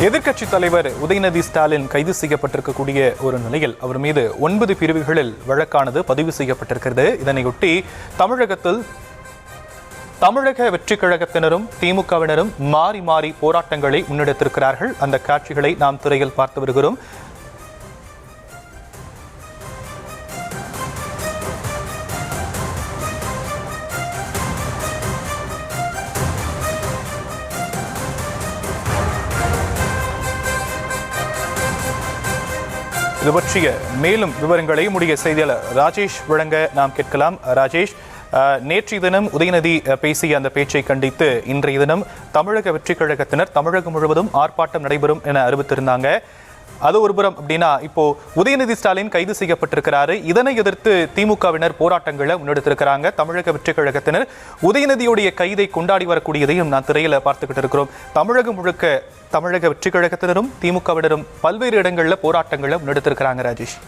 எதிர்க்கட்சி தலைவர் உதயநிதி ஸ்டாலின் கைது செய்யப்பட்டிருக்கக்கூடிய ஒரு நிலையில் அவர் மீது 9 பிரிவுகளில் வழக்கானது பதிவு செய்யப்பட்டிருக்கிறது. இதனையொட்டி தமிழகத்தில் தமிழக வெற்றிக் கழகத்தினரும் திமுகவினரும் மாறி மாறி போராட்டங்களை முன்னெடுத்திருக்கிறார்கள். அந்த காட்சிகளை நாம் திரையில் பார்த்து வருகிறோம். இது பற்றிய மேலும் விவரங்களை முடிய செய்தியாளர் ராஜேஷ் வழங்க நாம் கேட்கலாம். ராஜேஷ், நேற்றைய தினம் உதயநிதி பேசிய அந்த பேச்சை கண்டித்து இன்றைய தினம் தமிழக வெற்றிக் கழகத்தினர் தமிழகம் முழுவதும் ஆர்ப்பாட்டம் நடைபெறும் என அறிவித்திருந்தாங்க. அது ஒருபுறம் அப்படின்னா, இப்போ உதயநிதி ஸ்டாலின் கைது செய்யப்பட்டிருக்கிறாரு. இதனை எதிர்த்து திமுகவினர் போராட்டங்களை முன்னெடுத்திருக்கிறாங்க. தமிழக வெற்றிக் கழகத்தினர் உதயநிதியுடைய கைதை கொண்டாடி வரக்கூடியதையும் நான் திரையில பார்த்துக்கிட்டு இருக்கிறோம். தமிழகம் முழுக்க தமிழக வெற்றிக் கழகத்தினரும் திமுகவினரும் பல்வேறு இடங்கள்ல போராட்டங்களை முன்னெடுத்திருக்கிறாங்க. ராஜேஷ்,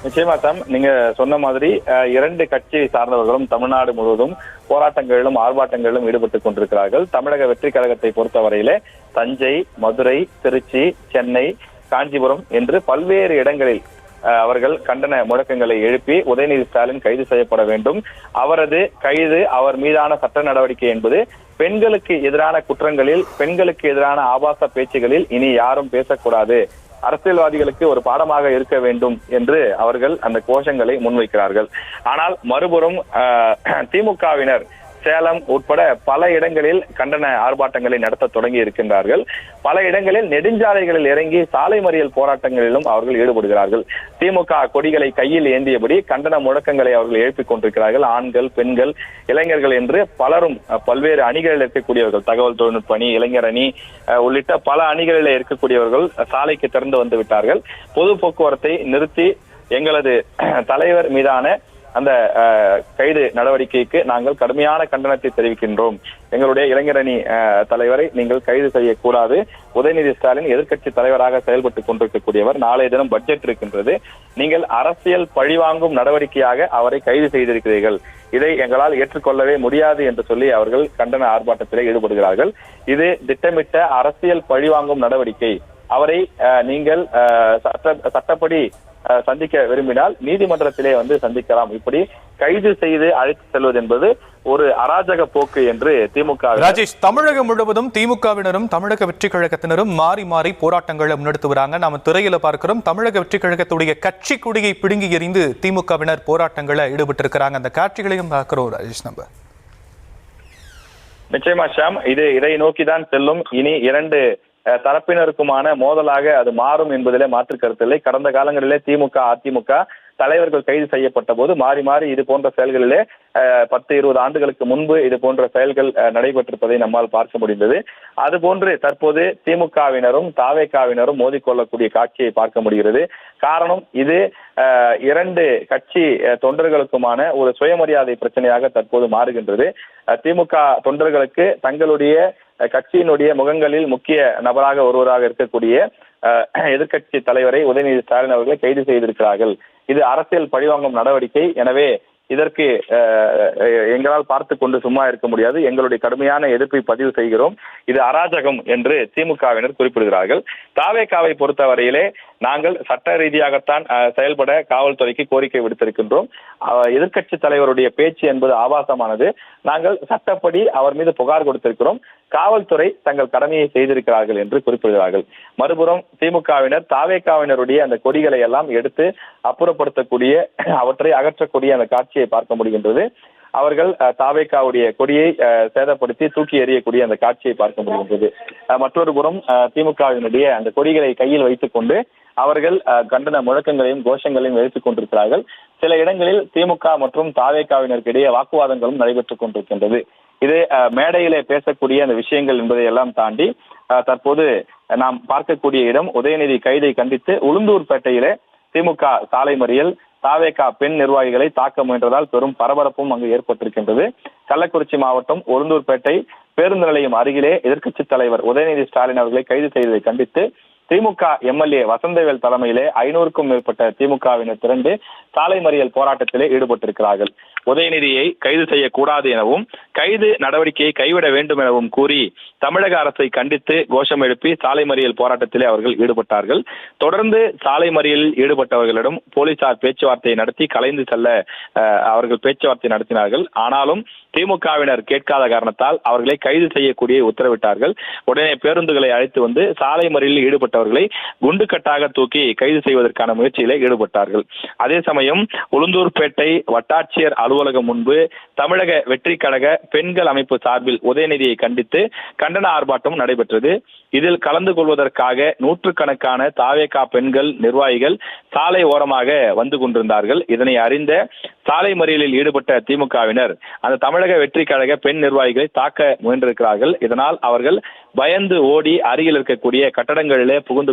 நிச்சயமா சாம், நீங்க சொன்ன மாதிரி 2 கட்சி சார்ந்தவர்களும் தமிழ்நாடு முழுவதும் போராட்டங்களிலும் ஆர்ப்பாட்டங்களிலும் ஈடுபட்டுக் கொண்டிருக்கிறார்கள். தமிழக வெற்றி கழகத்தை பொறுத்தவரையிலே தஞ்சை, மதுரை, திருச்சி, சென்னை, காஞ்சிபுரம் என்று பல்வேறு இடங்களில் அவர்கள் கண்டன முழக்கங்களை எழுப்பி உதயநிதி ஸ்டாலின் கைது செய்யப்பட வேண்டும், அவரது கைது அவர் மீதான சட்ட நடவடிக்கை என்பது பெண்களுக்கு எதிரான குற்றங்களில், பெண்களுக்கு எதிரான ஆபாச பேச்சுகளில் இனி யாரும் பேசக்கூடாது, அரசியல்வாதிகளுக்கு ஒரு பாடமாக இருக்க வேண்டும் என்று அவர்கள் அந்த கோஷங்களை முன்வைக்கிறார்கள். ஆனால் மறுபுறம் திமுகவினர் சேலம் உட்பட பல இடங்களில் கண்டன ஆர்ப்பாட்டங்களை நடத்த தொடங்கி இருக்கின்றார்கள். பல இடங்களில் நெடுஞ்சாலைகளில் இறங்கி சாலை மறியல் போராட்டங்களிலும் அவர்கள் ஈடுபடுகிறார்கள். திமுக கொடிகளை கையில் ஏந்தியபடி கண்டன முழக்கங்களை அவர்கள் எழுப்பிக் கொண்டிருக்கிறார்கள். ஆண்கள், பெண்கள், இளைஞர்கள் என்று பலரும் பல்வேறு அணிகளில் இருக்கக்கூடியவர்கள், தகவல் தொழில்நுட்ப அணி, இளைஞர் அணி உள்ளிட்ட பல அணிகளில் இருக்கக்கூடியவர்கள் சாலைக்கு திறந்து வந்து விட்டார்கள். பொது போக்குவரத்தை நிறுத்தி எங்களது தலைவர் மீதான அந்த கைது நடவடிக்கைக்கு நாங்கள் கடுமையான கண்டனத்தை தெரிவிக்கின்றோம், எங்களுடைய இளைஞரணி தலைவரை நீங்கள் கைது செய்யக்கூடாது, உதயநிதி ஸ்டாலின் எதிர்க்கட்சி தலைவராக செயல்பட்டுக் கொண்டிருக்கக்கூடியவர், நாளைய தினம் பட்ஜெட் இருக்கின்றது, நீங்கள் அரசியல் பழிவாங்கும் நடவடிக்கையாக அவரை கைது செய்திருக்கிறீர்கள், இதை எங்களால் ஏற்றுக்கொள்ளவே முடியாது என்று சொல்லி அவர்கள் கண்டன ஆர்ப்பாட்டத்திலே ஈடுபடுகிறார்கள். இது திட்டமிட்ட அரசியல் பழிவாங்கும் நடவடிக்கை. அவரை நீங்கள் சட்டப்படி சந்திக்க விரும்பினால் நீதிமன்றத்திலே வந்து சந்திக்கலாம், இப்படி கைது செய்து அழைத்து செல்வது என்பது ஒரு அராஜக போக்கு என்று திமுக. ராஜேஷ், தமிழகம் முழுவதும் திமுகவினரும் தமிழக வெற்றிக் கழகத்தினரும் மாறி மாறி போராட்டங்களை முன்னெடுத்து வராங்க. நாம திரையில பார்க்கிறோம், தமிழக வெற்றிக் கழகத்துடைய கட்சி கொடியை பிடுங்கி எறிந்து திமுகவினர் போராட்டங்களை ஈடுபட்டிருக்கிறாங்க. அந்த காட்சிகளையும் பார்க்கிறோம் ராஜேஷ். நம்ம நிச்சயமா ஷாம், இதை நோக்கிதான் செல்லும். இனி 2 தரப்பினருக்குமான மோதலாக அது மாறும் என்பதிலே மாற்று கருத்தில்லை. கடந்த காலங்களிலே திமுக, அதிமுக தலைவர்கள் கைது செய்யப்பட்ட போது மாறி மாறி இது போன்ற செயல்களிலே 10-20 ஆண்டுகளுக்கு முன்பு இது போன்ற செயல்கள் நடைபெற்றிருப்பதை நம்மால் பார்க்க முடிந்தது. அதுபோன்று தற்போது திமுகவினரும் தாவேகாவினரும் மோதிக்கொள்ளக்கூடிய காட்சியை பார்க்க முடிகிறது. காரணம், இது 2 கட்சி தொண்டர்களுக்குமான ஒரு சுயமரியாதை பிரச்சனையாக தற்போது மாறுகின்றது. திமுக தொண்டர்களுக்கு தங்களுடைய கட்சியினுடைய முகங்களில் முக்கிய நபராக ஒருவராக இருக்கக்கூடிய எதிர்க்கட்சி தலைவரை உதயநிதி ஸ்டாலின் அவர்களை கைது செய்திருக்கிறார்கள். இது அரசியல் பழிவாங்கும் நடவடிக்கை. எனவே இதற்கு எங்களால் பார்த்து கொண்டு சும்மா இருக்க முடியாது, எங்களுடைய கடுமையான எதிர்ப்பை பதிவு செய்கிறோம், இது அராஜகம் என்று திமுகவினர் குறிப்பிடுகிறார்கள். தாவேகாவை பொறுத்தவரையிலே நாங்கள் சட்ட ரீதியாகத்தான் செயல்பட காவல்துறைக்கு கோரிக்கை விடுத்திருக்கின்றோம். எதிர்க்கட்சி தலைவருடைய பேச்சு என்பது ஆபாசமானது, நாங்கள் சட்டப்படி அவர் மீது புகார் கொடுத்திருக்கிறோம், காவல்துறை தங்கள் கடமையை செய்திருக்கிறார்கள் என்று குறிப்பிடுகிறார்கள். மறுபுறம் திமுகவினர் தாவேகாவினருடைய அந்த கொடிகளை எல்லாம் எடுத்து அப்புறப்படுத்தக்கூடிய, அவற்றை அகற்றக்கூடிய அந்த காட்சியை பார்க்க முடிகின்றது. அவர்கள் தாவேகாவுடைய கொடியை சேதப்படுத்தி தூக்கி எறியக்கூடிய அந்த காட்சியை பார்க்க முடிகின்றது. மற்றொரு புறம் திமுகவினுடைய அந்த கொடிகளை கையில் வைத்துக் கொண்டு அவர்கள் கண்டன முழக்கங்களையும் கோஷங்களையும் எழுப்பிக் கொண்டிருக்கிறார்கள். சில இடங்களில் திமுக மற்றும் தாவேகாவினருக்கு இடையே வாக்குவாதங்களும் நடைபெற்றுக் கொண்டிருக்கின்றது. இது மேடையிலே பேசக்கூடிய அந்த விஷயங்கள் என்பதை எல்லாம் தாண்டி தற்போது நாம் பார்க்கக்கூடிய இடம் உதயநிதி கைதை கண்டித்து உளுந்தூர்பேட்டையிலே திமுக சாலை மறியல், தாவேகா பெண் நிர்வாகிகளை தாக்க முயன்றதால் பெரும் பரபரப்பும் அங்கு ஏற்பட்டிருக்கின்றது. கள்ளக்குறிச்சி மாவட்டம் உளுந்தூர்பேட்டை பேருந்து நிலையம் அருகிலே எதிர்க்கட்சி தலைவர் உதயநிதி ஸ்டாலின் அவர்களை கைது செய்ததை கண்டித்து திமுக எம்எல்ஏ வசந்தவேல் தலைமையிலே 500க்கும் மேற்பட்ட திமுகவினர் திரண்டு சாலை மறியல் போராட்டத்திலே ஈடுபட்டிருக்கிறார்கள். உதயநிதியை கைது செய்யக்கூடாது எனவும் கைது நடவடிக்கையை கைவிட வேண்டும் எனவும் கூறி தமிழக அரசை கண்டித்து கோஷம் எழுப்பி சாலை மறியல் போராட்டத்திலே அவர்கள் ஈடுபட்டார்கள். தொடர்ந்து சாலை மறியலில் ஈடுபட்டவர்களிடம் போலீசார் பேச்சுவார்த்தை நடத்தி கலைந்து செல்ல அவர்கள் பேச்சுவார்த்தை நடத்தினார்கள். ஆனாலும் திமுகவினர் கேட்காத காரணத்தால் அவர்களை கைது செய்யக்கூடிய உத்தரவிட்டார்கள். உடனே பேருந்துகளை அழைத்து வந்து சாலை மறியலில் ஈடுபட்டவர்களை குண்டுக்கட்டாக தூக்கி கைது செய்வதற்கான முயற்சியிலே ஈடுபட்டார்கள். அதே சமயம் உளுந்தூர்பேட்டை வட்டாட்சியர் அலுவலகம் முன்பு தமிழக வெற்றி கழக பெண்கள் அமைப்பு சார்பில் உதயநிதியை கண்டித்து கண்டன ஆர்ப்பாட்டம் நடைபெற்றது. இதில் கலந்து கொள்வதற்காக நூற்றுக்கணக்கான தாவேகா பெண்கள் நிர்வாகிகள் சாலை ஓரமாக வந்து கொண்டிருந்தார்கள். இதனை அறிந்த சாலை மறியலில் ஈடுபட்ட திமுகவினர் அந்த தமிழக வெற்றி கழக பெண் நிர்வாகிகளை தாக்க முயன்றிருக்கிறார்கள். இதனால் அவர்கள் பயந்து ஓடி அருகில் இருக்கக்கூடிய கட்டடங்களிலே புகுந்து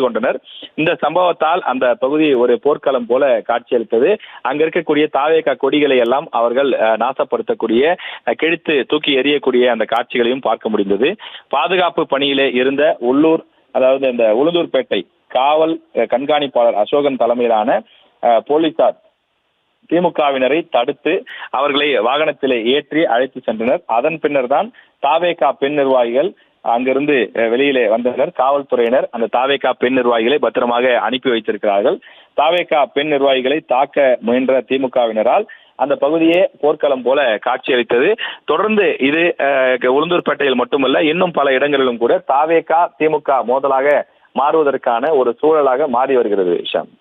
கொண்டனர். இந்த சம்பவத்தால் அந்த பகுதி ஒரு போர்க்களம் போல காட்சியளித்தது. அங்க இருக்கக்கூடிய தாவேகா கொடிகளை எல்லாம் அவர்கள் நாசப்படுத்தக்கூடிய கிழித்து தூக்கி எறியக்கூடிய அந்த காட்சிகளையும் பார்க்க முடிந்தது. பாதுகாப்பு பணியிலே இருந்த இந்த உளுந்தூர்பேட்டை காவல் கண்காணிப்பாளர் அசோகன் தலைமையிலான போலீசார் திமுகவினரை தடுத்து அவர்களை வாகனத்திலே ஏற்றி அழைத்து சென்றனர். அதன் பின்னர் தான் தாவேகா பெண் நிர்வாகிகள் அங்கிருந்து வெளியிலே வந்தனர். காவல்துறையினர் அந்த தாவேகா பெண் நிர்வாகிகளை பத்திரமாக அனுப்பி வைத்திருக்கிறார்கள். தாவேகா பெண் நிர்வாகிகளை தாக்க முயன்ற திமுகவினரால் அந்த பகுதியே போர்க்களம் போல காட்சியளித்தது. தொடர்ந்து இது உளுந்தூர்பேட்டையில் மட்டுமல்ல, இன்னும் பல இடங்களிலும் கூட தாவேகா திமுக மோதலாக மாறுவதற்கான ஒரு சூழலாக மாறி வருகிறது. ஷாம்.